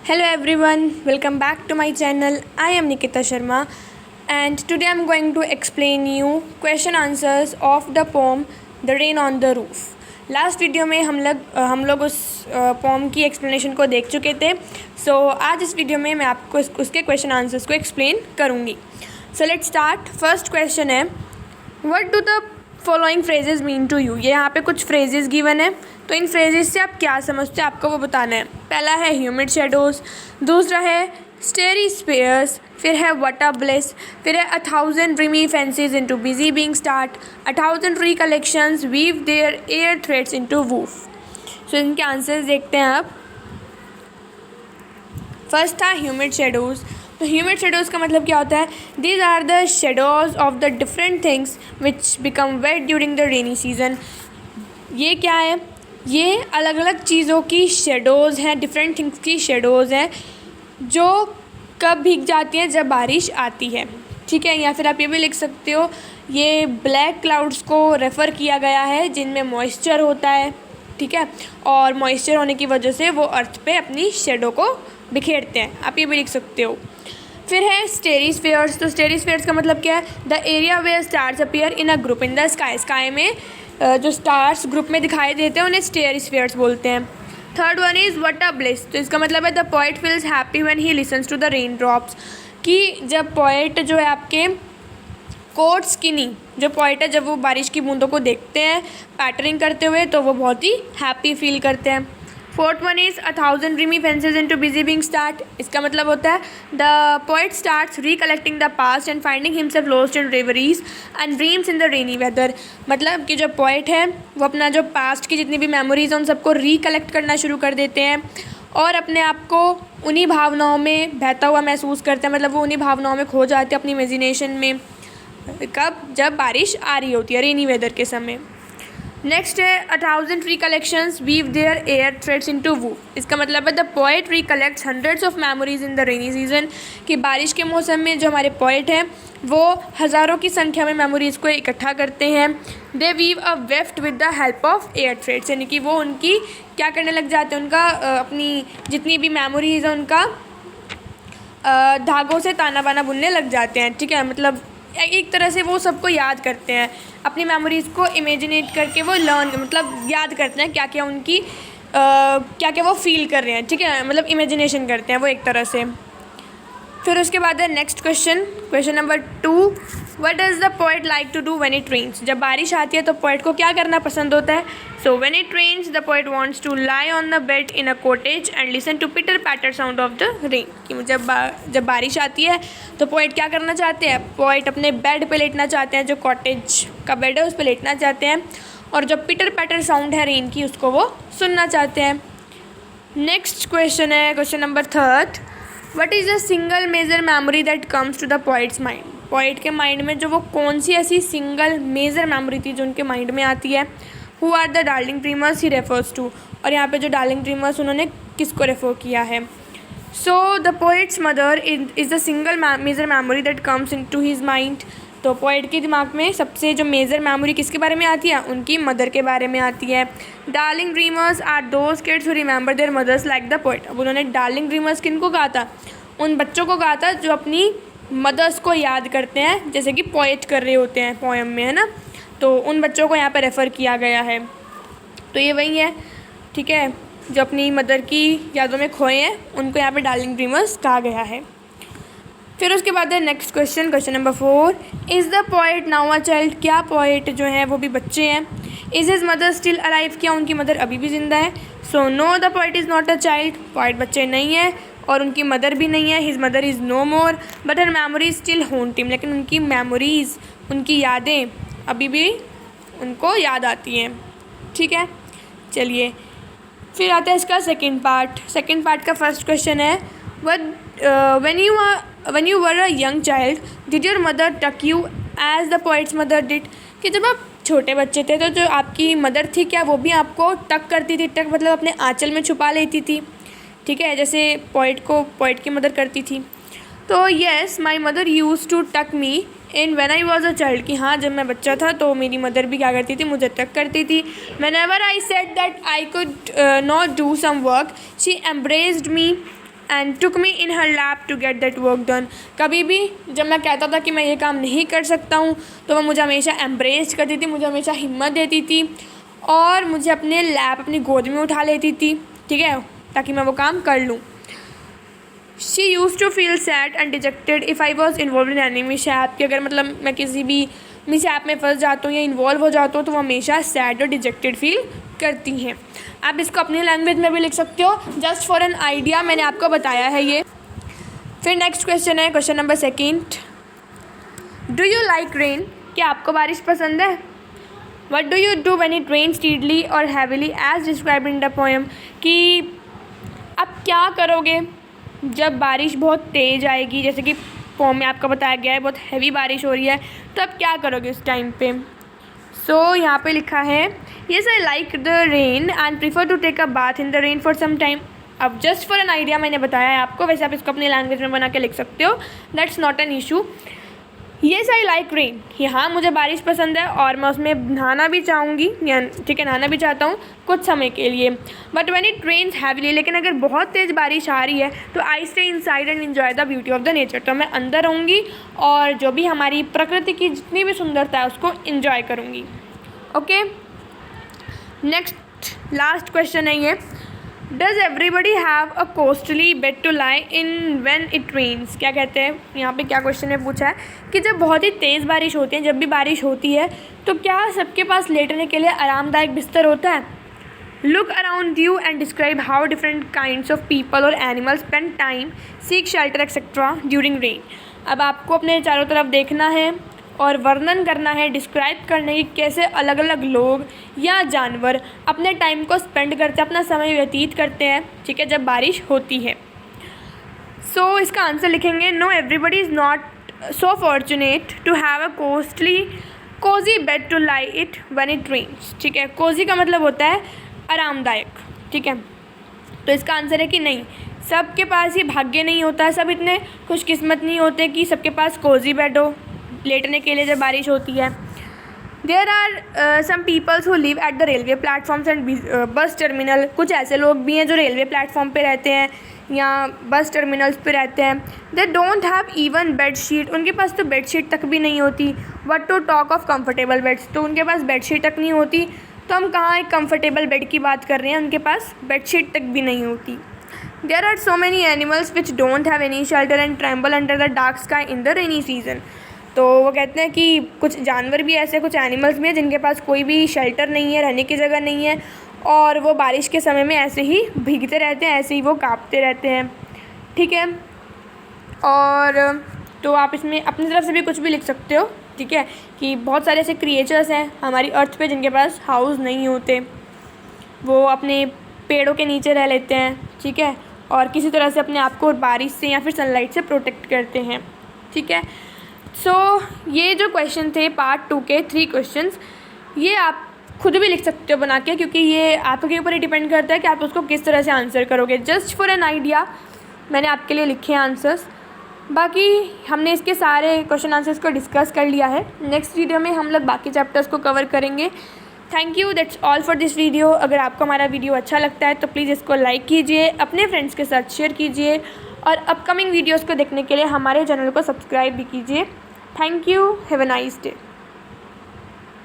Hello everyone, welcome back to my channel. I am Nikita Sharma and today I am going to explain you question answers of the poem The Rain on the Roof. Last video में हम लोग उस pome की explanation को देख चुके थे. आज इस वीडियो में मैं आपको उसके क्वेश्चन आंसर्स को एक्सप्लेन करूँगी. Let's start. फर्स्ट क्वेश्चन है, what do the following phrases mean to you. ये यहाँ पे कुछ फ्रेजेस गिवन है, तो इन फ्रेजेस से आप क्या समझते हैं आपको वो बताना है. पहला है ह्यूमिड शेडोज़, दूसरा है स्टेरी स्पेयर्स, फिर है व्हाट अ ब्लिस, फिर है 1000 dreamy fancies into busy being start, 1000 recollections weave their air threads into woof. इनके आंसर्स देखते हैं आप. फर्स्ट था ह्यूमिड शेडोज़. तो ह्यूमिड शेडोज़ का मतलब क्या होता है? These are the shadows of the different things which become wet during the rainy season. ये क्या है? ये अलग अलग चीज़ों की शेडोज़ हैं, डिफरेंट थिंग्स की शेडोज़ हैं जो कब भीग जाती हैं, जब बारिश आती है. ठीक है, या फिर आप ये भी लिख सकते हो, ये ब्लैक क्लाउड्स को रेफ़र किया गया है जिनमें मॉइस्चर होता है. ठीक है, और मॉइस्चर होने की वजह से वो अर्थ पे अपनी शेडो को बिखेरते हैं. आप ये भी लिख सकते हो. फिर है स्टेरी स्फीयर्स. तो स्टेरी स्फीयर्स का मतलब क्या है? The area where stars appear in a group in the sky. Sky में जो स्टार्स ग्रुप में दिखाई देते हैं उन्हें स्टेरी स्फीयर्स बोलते हैं. Third one is what a bliss. तो इसका मतलब है the poet feels happy when he listens to the rain drops. कि जब पोएट जो है आपके कोट स्किनी जो पोएट है, जब वो बारिश की बूंदों को देखते हैं पैटरिंग करते हुए तो वो बहुत ही हैप्पी फील करते हैं. Fourth one is 1000 dreamy fancies into busy being start. इसका मतलब होता है the poet starts recollecting the past and finding himself lost in reveries and dreams in the rainy weather. मतलब कि जो पोएट है वो अपना जो पास्ट की जितनी भी मेमोरीज हैं उन सबको रिकलेक्ट करना शुरू कर देते हैं और अपने आप को उन्हीं भावनाओं में बहता हुआ महसूस करते हैं. मतलब वो उन्हीं भावनाओं में खो जाते हैं अपनी इमेजिनेशन में. कब? जब बारिश आ रही होती है, रेनी वेदर के समय. नेक्स्ट है 1000 recollections weave their air threads into woof. इसका मतलब है the poet recollects hundreds of memories in the rainy season. कि बारिश के मौसम में जो हमारे पोएट हैं वो हज़ारों की संख्या में मेमोरीज़ को इकट्ठा करते हैं. They weave a weft with the help of air threads. यानी कि वो उनकी क्या करने लग जाते हैं, उनका अपनी जितनी भी मेमोरीज़ हैं उनका धागों से ताना बाना बुनने लग जाते हैं. ठीक है, मतलब एक तरह से वो सबको याद करते हैं, अपनी मेमोरीज़ को इमेजिनेट करके वो मतलब याद करते हैं क्या क्या उनकी क्या क्या वो फील कर रहे हैं. ठीक है, मतलब इमेजिनेशन करते हैं वो एक तरह से. फिर उसके बाद है next question number 2, what does the poet like to do when it rains. जब बारिश आती है तो पोएट को क्या करना पसंद होता है? So when it rains the poet wants to lie on the bed in a cottage and listen to pitter patter sound of the rain. कि जब बारिश आती है तो पोएट क्या करना चाहते हैं? पोएट अपने बेड पे लेटना चाहते हैं, जो कॉटेज का बेड है उस पर लेटना चाहते हैं, और जो पिटर पैटर साउंड है रेन की उसको वो सुनना चाहते हैं. नेक्स्ट क्वेश्चन है question number 3, what is a single major memory that comes to the poet's mind. Poet के माइंड में जो वो कौन सी ऐसी सिंगल मेजर मेमोरी थी जो उनके माइंड में आती है? Who are the darling dreamers he refers to. और यहाँ पे जो डार्लिंग ड्रीमर्स उन्होंने किसको रेफर किया है? So the poet's mother is the single major memory that comes in to his mind. तो पोएट के दिमाग में सबसे जो मेजर मेमोरी किसके बारे में आती है? उनकी मदर के बारे में आती है. Darling dreamers are those kids who remember their mothers like the poet. अब उन्होंने डार्लिंग ड्रीमर्स किनको कहा था? उन बच्चों को कहा था जो अपनी मदर्स को याद करते हैं, जैसे कि पोएट कर रहे होते हैं पोएम में, है ना. तो उन बच्चों को यहाँ पर रेफ़र किया गया है. तो ये वही है, ठीक है, जो अपनी मदर की यादों में खोए हैं उनको यहाँ पे डार्लिंग ड्रीमर्स कहा गया है. फिर उसके बाद है next question number 4, is the poet now a child. क्या पोएट जो है वो भी बच्चे हैं? Is his mother still alive. क्या उनकी मदर अभी भी ज़िंदा है? So no the poet is not a child. Poet बच्चे नहीं है और उनकी मदर भी नहीं है. His mother is no more but her memories still haunt him. लेकिन उनकी मेमोरीज़, उनकी यादें अभी भी उनको याद आती हैं. ठीक है, चलिए फिर आता है इसका सेकंड पार्ट का फर्स्ट क्वेश्चन है, when you were a young child did your mother tuck you as the poet's mother did. कि जब आप छोटे बच्चे थे तो जो आपकी मदर थी क्या वो भी आपको टक करती थी? टक मतलब अपने आंचल में छुपा लेती थी. ठीक है, जैसे पोएट की मदर करती थी. तो yes, my mother use to tuck me in when I was a child. कि हाँ, जब मैं बच्चा था तो मेरी मदर भी क्या करती थी? मुझे टक करती थी. Whenever I said that I could not do some work she embraced me and took me in her lap to get that work done. कभी भी जब मैं कहता था कि मैं ये काम नहीं कर सकता हूँ तो वो मुझे हमेशा एम्ब्रेस करती थी, मुझे हमेशा हिम्मत देती थी और मुझे अपने लैप अपनी गोद में उठा लेती थी, ठीक है, ताकि मैं वो काम कर लूँ। She use to feel sad and dejected if I was involve in any mishap, कि अगर मतलब मैं किसी भी मिसहैप में फंस जाता हूँ या इन्वॉल्व हो जाता हूँ तो वो हमेशा सैड और डिजेक्टेड फील करती हैं। आप इसको अपनी लैंग्वेज में भी लिख सकते हो, जस्ट फॉर एन आइडिया मैंने आपको बताया है ये। फिर नेक्स्ट क्वेश्चन है question number 2। Do you like rain, क्या आपको बारिश पसंद है? What do you do when it rain steadily और heavily as described in the poem, कि आप क्या करोगे जब बारिश बहुत तेज़ आएगी, जैसे कि पोएम में आपको बताया गया है बहुत हैवी बारिश हो रही है, तो आप क्या करोगे उस टाइम पे? सो यहाँ पे लिखा है yes I like the rain and prefer to take a bath in the rain for some time. अब जस्ट फॉर एन आइडिया मैंने बताया है आपको, वैसे आप इसको अपनी लैंग्वेज में बना के लिख सकते हो, that's not an issue. Yes I like rain, हाँ मुझे बारिश पसंद है और मैं उसमें नहाना भी चाहूँगी, या ठीक है नहाना भी चाहता हूँ कुछ समय के लिए। But when it rains heavily, लेकिन अगर बहुत तेज़ बारिश आ रही है तो I stay inside and enjoy the beauty of the nature, तो मैं अंदर रहूँगी और जो भी हमारी प्रकृति की जितनी भी सुंदरता है उसको इन्जॉय करूँगी। ओके, नेक्स्ट लास्ट क्वेश्चन है ये, does everybody have a costly bed to lie in when it rains. क्या कहते हैं यहाँ पे, क्या क्वेश्चन में पूछा है कि जब बहुत ही तेज़ बारिश होती है, जब भी बारिश होती है तो क्या सबके पास लेटने के लिए आरामदायक बिस्तर होता है? Look around you and describe how different kinds of people और animals spend time, seek shelter etcetera during rain. अब आपको अपने चारों तरफ देखना है और वर्णन करना है, डिस्क्राइब करना है कि कैसे अलग अलग लोग या जानवर अपने टाइम को स्पेंड करते हैं, अपना समय व्यतीत करते हैं, ठीक है, जब बारिश होती है। सो इसका आंसर लिखेंगे no everybody is not so fortunate to have a cozy bed to lie it when it rains, ठीक है। कोजी का मतलब होता है आरामदायक, ठीक है, तो इसका आंसर है कि नहीं, सबके पास ये भाग्य नहीं होता, सब इतने खुशकिस्मत नहीं होते कि सबके पास कोजी बेड हो लेटने के लिए जब बारिश होती है। There are some peoples who live at the railway platforms and bus terminal, कुछ ऐसे लोग भी हैं जो रेलवे प्लेटफॉर्म पे रहते हैं या बस टर्मिनल्स पे रहते हैं। They don't have even bed sheet, उनके पास तो बेड शीट तक भी नहीं होती। What to talk of comfortable beds, तो उनके पास बेड शीट तक नहीं होती, तो हम कहाँ एक कंफर्टेबल बेड की बात कर रहे हैं, उनके पास बेड शीट तक भी नहीं होती। There are so many animals which don't have any shelter and tremble under the dark sky in the rainy season, तो वो कहते हैं कि कुछ जानवर भी ऐसे, कुछ एनिमल्स भी हैं जिनके पास कोई भी शेल्टर नहीं है, रहने की जगह नहीं है और वो बारिश के समय में ऐसे ही भीगते रहते हैं, ऐसे ही वो कांपते रहते हैं, ठीक है। और तो आप इसमें अपनी तरफ से भी कुछ भी लिख सकते हो, ठीक है, कि बहुत सारे ऐसे क्रिएचर्स हैं हमारी अर्थ पे जिनके पास हाउस नहीं होते, वो अपने पेड़ों के नीचे रह लेते हैं, ठीक है, और किसी तरह से अपने आप को बारिश से या फिर सनलाइट से प्रोटेक्ट करते हैं, ठीक है। सो ये जो क्वेश्चन थे पार्ट 2 के 3 क्वेश्चंस, ये आप खुद भी लिख सकते हो बना के, क्योंकि ये आपके ऊपर ही डिपेंड करता है कि आप उसको किस तरह से आंसर करोगे। जस्ट फॉर एन आइडिया मैंने आपके लिए लिखे हैं आंसर्स, बाकी हमने इसके सारे क्वेश्चन आंसर्स को डिस्कस कर लिया है। नेक्स्ट वीडियो में हम लोग बाकी चैप्टर्स को कवर करेंगे। Thank you, that's all for this video. अगर आपको हमारा वीडियो अच्छा लगता है तो प्लीज़ इसको लाइक कीजिए, अपने फ्रेंड्स के साथ शेयर कीजिए और अपकमिंग वीडियोज़ को देखने के लिए हमारे चैनल को सब्सक्राइब भी कीजिए। Thank you, have a nice day.